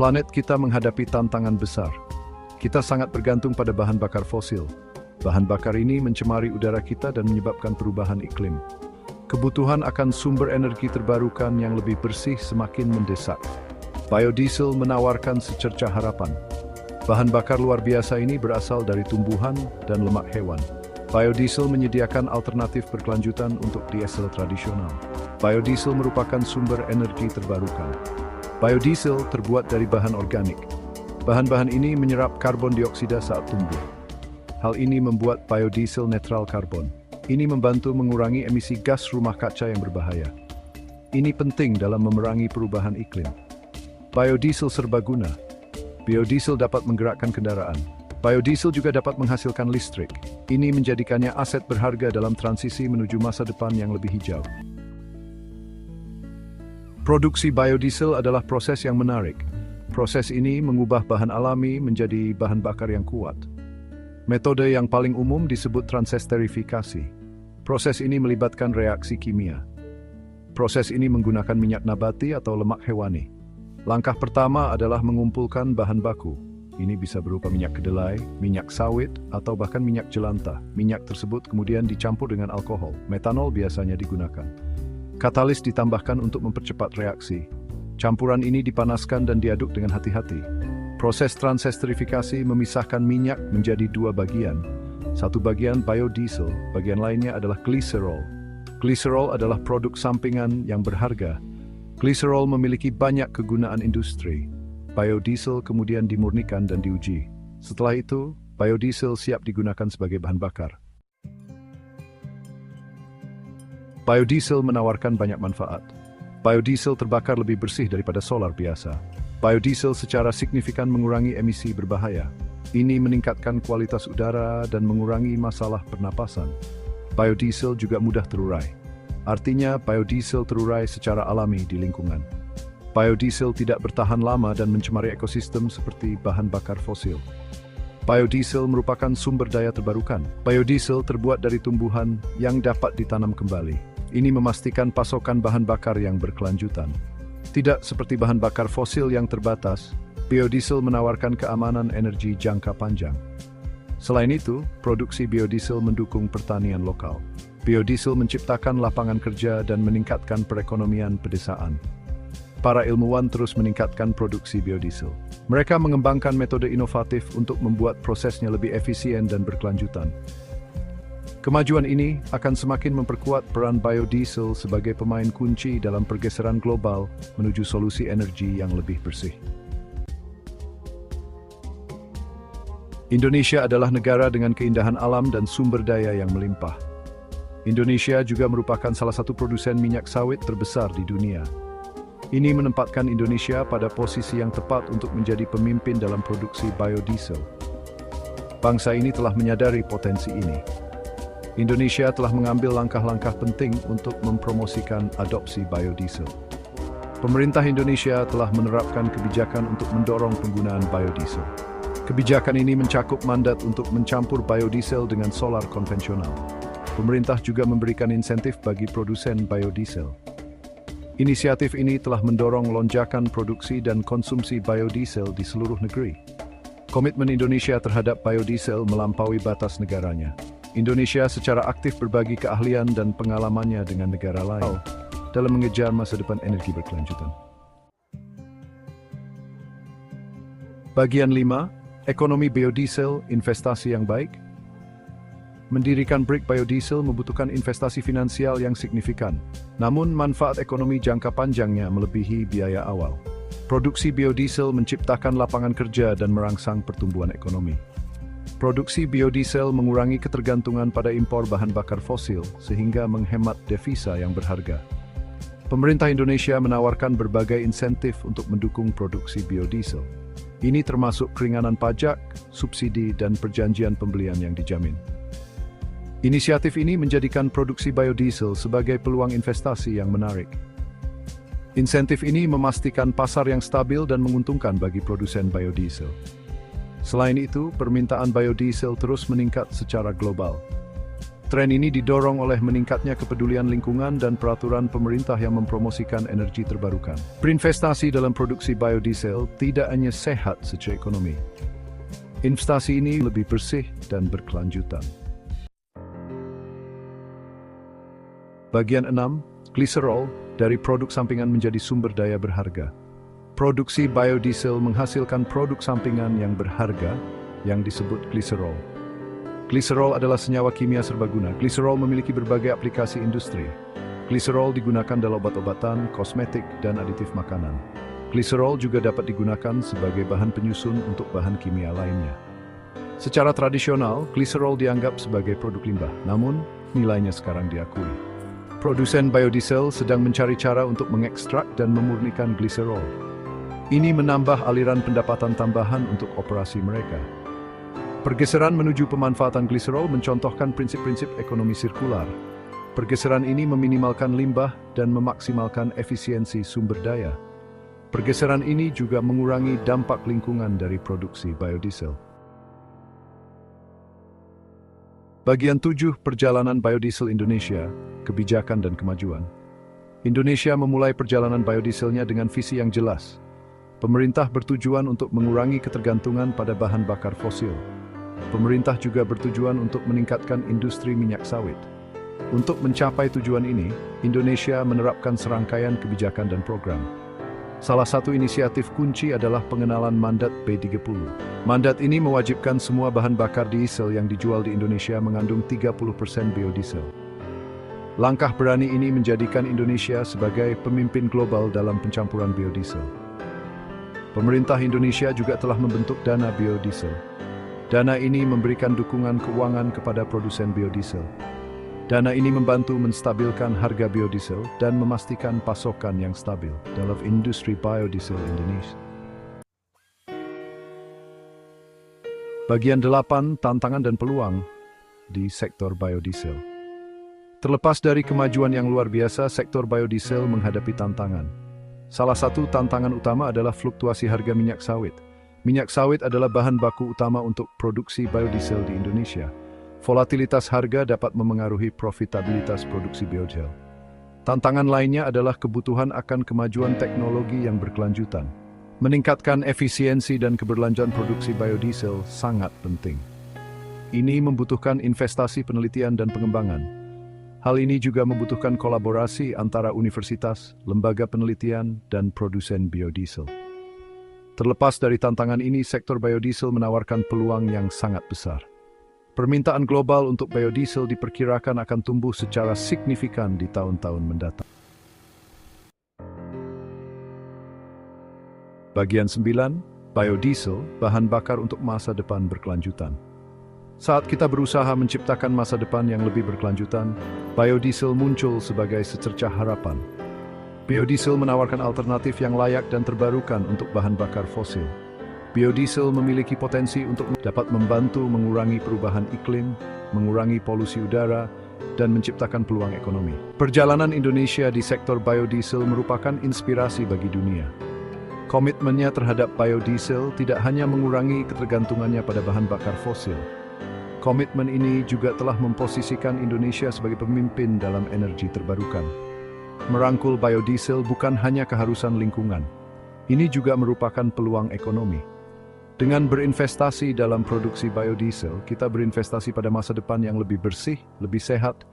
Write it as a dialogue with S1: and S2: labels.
S1: Planet kita menghadapi tantangan besar. Kita sangat bergantung pada bahan bakar fosil. Bahan bakar ini mencemari udara kita dan menyebabkan perubahan iklim. Kebutuhan akan sumber energi terbarukan yang lebih bersih semakin mendesak. Biodiesel menawarkan secercah harapan. Bahan bakar luar biasa ini berasal dari tumbuhan dan lemak hewan. Biodiesel menyediakan alternatif berkelanjutan untuk diesel tradisional. Biodiesel merupakan sumber energi terbarukan. Biodiesel terbuat dari bahan organik. Bahan-bahan ini menyerap karbon dioksida saat tumbuh. Hal ini membuat biodiesel netral karbon. Ini membantu mengurangi emisi gas rumah kaca yang berbahaya. Ini penting dalam memerangi perubahan iklim. Biodiesel serbaguna. Biodiesel dapat menggerakkan kendaraan. Biodiesel juga dapat menghasilkan listrik. Ini menjadikannya aset berharga dalam transisi menuju masa depan yang lebih hijau. Produksi biodiesel adalah proses yang menarik. Proses ini mengubah bahan alami menjadi bahan bakar yang kuat. Metode yang paling umum disebut transesterifikasi. Proses ini melibatkan reaksi kimia. Proses ini menggunakan minyak nabati atau lemak hewani. Langkah pertama adalah mengumpulkan bahan baku. Ini bisa berupa minyak kedelai, minyak sawit, atau bahkan minyak jelantah. Minyak tersebut kemudian dicampur dengan alkohol. Metanol biasanya digunakan. Katalis ditambahkan untuk mempercepat reaksi. Campuran ini dipanaskan dan diaduk dengan hati-hati. Proses transesterifikasi memisahkan minyak menjadi dua bagian. Satu bagian biodiesel, bagian lainnya adalah gliserol. Gliserol adalah produk sampingan yang berharga. Gliserol memiliki banyak kegunaan industri. Biodiesel kemudian dimurnikan dan diuji. Setelah itu, biodiesel siap digunakan sebagai bahan bakar. Biodiesel menawarkan banyak manfaat. Biodiesel terbakar lebih bersih daripada solar biasa. Biodiesel secara signifikan mengurangi emisi berbahaya. Ini meningkatkan kualitas udara dan mengurangi masalah pernapasan. Biodiesel juga mudah terurai. Artinya, biodiesel terurai secara alami di lingkungan. Biodiesel tidak bertahan lama dan mencemari ekosistem seperti bahan bakar fosil. Biodiesel merupakan sumber daya terbarukan. Biodiesel terbuat dari tumbuhan yang dapat ditanam kembali. Ini memastikan pasokan bahan bakar yang berkelanjutan. Tidak seperti bahan bakar fosil yang terbatas, biodiesel menawarkan keamanan energi jangka panjang. Selain itu, produksi biodiesel mendukung pertanian lokal. Biodiesel menciptakan lapangan kerja dan meningkatkan perekonomian pedesaan. Para ilmuwan terus meningkatkan produksi biodiesel. Mereka mengembangkan metode inovatif untuk membuat prosesnya lebih efisien dan berkelanjutan. Kemajuan ini akan semakin memperkuat peran biodiesel sebagai pemain kunci dalam pergeseran global menuju solusi energi yang lebih bersih. Indonesia adalah negara dengan keindahan alam dan sumber daya yang melimpah. Indonesia juga merupakan salah satu produsen minyak sawit terbesar di dunia. Ini menempatkan Indonesia pada posisi yang tepat untuk menjadi pemimpin dalam produksi biodiesel. Bangsa ini telah menyadari potensi ini. Indonesia telah mengambil langkah-langkah penting untuk mempromosikan adopsi biodiesel. Pemerintah Indonesia telah menerapkan kebijakan untuk mendorong penggunaan biodiesel. Kebijakan ini mencakup mandat untuk mencampur biodiesel dengan solar konvensional. Pemerintah juga memberikan insentif bagi produsen biodiesel. Inisiatif ini telah mendorong lonjakan produksi dan konsumsi biodiesel di seluruh negeri. Komitmen Indonesia terhadap biodiesel melampaui batas negaranya. Indonesia secara aktif berbagi keahlian dan pengalamannya dengan negara lain dalam mengejar masa depan energi berkelanjutan. Bagian 5, ekonomi biodiesel, investasi yang baik. Mendirikan Brick Biodiesel membutuhkan investasi finansial yang signifikan, namun manfaat ekonomi jangka panjangnya melebihi biaya awal. Produksi biodiesel menciptakan lapangan kerja dan merangsang pertumbuhan ekonomi. Produksi biodiesel mengurangi ketergantungan pada impor bahan bakar fosil sehingga menghemat devisa yang berharga. Pemerintah Indonesia menawarkan berbagai insentif untuk mendukung produksi biodiesel. Ini termasuk keringanan pajak, subsidi, dan perjanjian pembelian yang dijamin. Inisiatif ini menjadikan produksi biodiesel sebagai peluang investasi yang menarik. Insentif ini memastikan pasar yang stabil dan menguntungkan bagi produsen biodiesel. Selain itu, permintaan biodiesel terus meningkat secara global. Tren ini didorong oleh meningkatnya kepedulian lingkungan dan peraturan pemerintah yang mempromosikan energi terbarukan. Berinvestasi dalam produksi biodiesel tidak hanya sehat secara ekonomi. Investasi ini lebih bersih dan berkelanjutan. Bagian 6, gliserol dari produk sampingan menjadi sumber daya berharga. Produksi biodiesel menghasilkan produk sampingan yang berharga yang disebut gliserol. Gliserol adalah senyawa kimia serbaguna. Gliserol memiliki berbagai aplikasi industri. Gliserol digunakan dalam obat-obatan, kosmetik, dan aditif makanan. Gliserol juga dapat digunakan sebagai bahan penyusun untuk bahan kimia lainnya. Secara tradisional, gliserol dianggap sebagai produk limbah, namun nilainya sekarang diakui. Produsen biodiesel sedang mencari cara untuk mengekstrak dan memurnikan gliserol. Ini menambah aliran pendapatan tambahan untuk operasi mereka. Pergeseran menuju pemanfaatan gliserol mencontohkan prinsip-prinsip ekonomi sirkular. Pergeseran ini meminimalkan limbah dan memaksimalkan efisiensi sumber daya. Pergeseran ini juga mengurangi dampak lingkungan dari produksi biodiesel. Bagian 7, perjalanan biodiesel Indonesia, kebijakan dan kemajuan. Indonesia memulai perjalanan biodieselnya dengan visi yang jelas. Pemerintah bertujuan untuk mengurangi ketergantungan pada bahan bakar fosil. Pemerintah juga bertujuan untuk meningkatkan industri minyak sawit. Untuk mencapai tujuan ini, Indonesia menerapkan serangkaian kebijakan dan program. Salah satu inisiatif kunci adalah pengenalan mandat B30. Mandat ini mewajibkan semua bahan bakar diesel yang dijual di Indonesia mengandung 30% biodiesel. Langkah berani ini menjadikan Indonesia sebagai pemimpin global dalam pencampuran biodiesel. Pemerintah Indonesia juga telah membentuk dana biodiesel. Dana ini memberikan dukungan keuangan kepada produsen biodiesel. Dana ini membantu menstabilkan harga biodiesel dan memastikan pasokan yang stabil dalam industri biodiesel Indonesia. Bagian 8, tantangan dan peluang di sektor biodiesel. Terlepas dari kemajuan yang luar biasa, sektor biodiesel menghadapi tantangan. Salah satu tantangan utama adalah fluktuasi harga minyak sawit. Minyak sawit adalah bahan baku utama untuk produksi biodiesel di Indonesia. Volatilitas harga dapat memengaruhi profitabilitas produksi biodiesel. Tantangan lainnya adalah kebutuhan akan kemajuan teknologi yang berkelanjutan. Meningkatkan efisiensi dan keberlanjutan produksi biodiesel sangat penting. Ini membutuhkan investasi penelitian dan pengembangan. Hal ini juga membutuhkan kolaborasi antara universitas, lembaga penelitian, dan produsen biodiesel. Terlepas dari tantangan ini, sektor biodiesel menawarkan peluang yang sangat besar. Permintaan global untuk biodiesel diperkirakan akan tumbuh secara signifikan di tahun-tahun mendatang. Bagian 9, biodiesel, bahan bakar untuk masa depan berkelanjutan. Saat kita berusaha menciptakan masa depan yang lebih berkelanjutan, biodiesel muncul sebagai secercah harapan. Biodiesel menawarkan alternatif yang layak dan terbarukan untuk bahan bakar fosil. Biodiesel memiliki potensi untuk dapat membantu mengurangi perubahan iklim, mengurangi polusi udara, dan menciptakan peluang ekonomi. Perjalanan Indonesia di sektor biodiesel merupakan inspirasi bagi dunia. Komitmennya terhadap biodiesel tidak hanya mengurangi ketergantungannya pada bahan bakar fosil. Komitmen ini juga telah memposisikan Indonesia sebagai pemimpin dalam energi terbarukan. Merangkul biodiesel bukan hanya keharusan lingkungan. Ini juga merupakan peluang ekonomi. Dengan berinvestasi dalam produksi biodiesel, kita berinvestasi pada masa depan yang lebih bersih, lebih sehat,